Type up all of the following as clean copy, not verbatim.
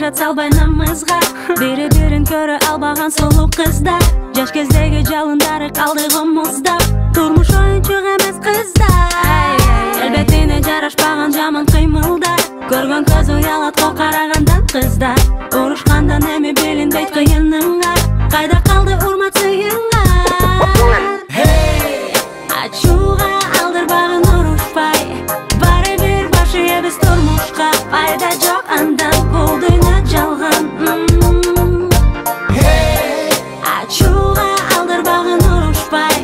Karışat salbay namızga Biri-birin körü albagan solu kızda Jaş kezdegi jalındары kaldı gomuzda Turmuş oyunçuk emes kızda Elbetine jaraşpagan jaman kıymılda Көргөн көз уялат карагандан кыздар Урушкандан эми билинбейт кыйыныңар Кайда калды урмат сыйыңар Ачууга алдырбагын урушпай Баары бир башы эбиз турмушка Пайда жок андан бул дүйнө жалган Ачууга алдырбагын урушпай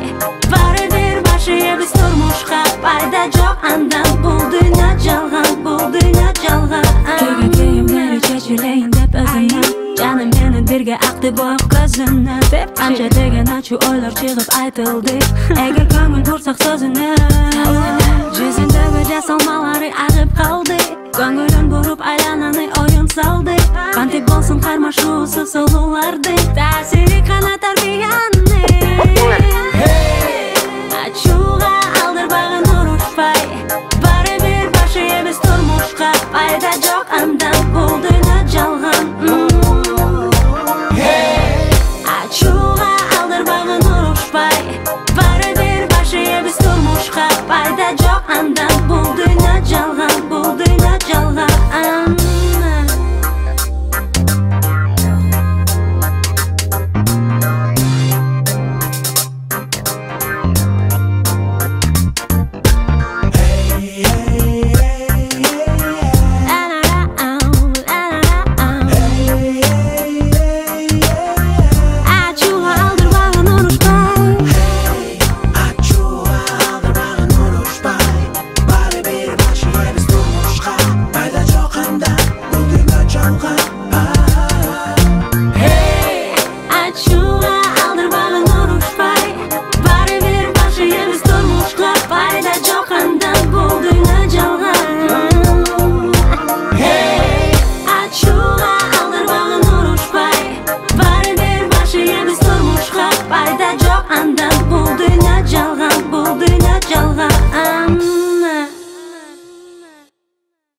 Баары бир башы эбиз турмушка Пайда жок андан бул дүйнө жалган Бул дүйнө жалган Көгөн кийимдери чечилейин деп өзүмөн Жаным менен бирге акты боюк көзүнөн Канча деген ачуу ойлор чыгып айтылды Эгер көңүл бурсак сөзүнө Жүзүндөгү жасалмалары агып калды Көңүлүн буруп айлананы оюн салды Кантип болсун кармашуусу сулууларды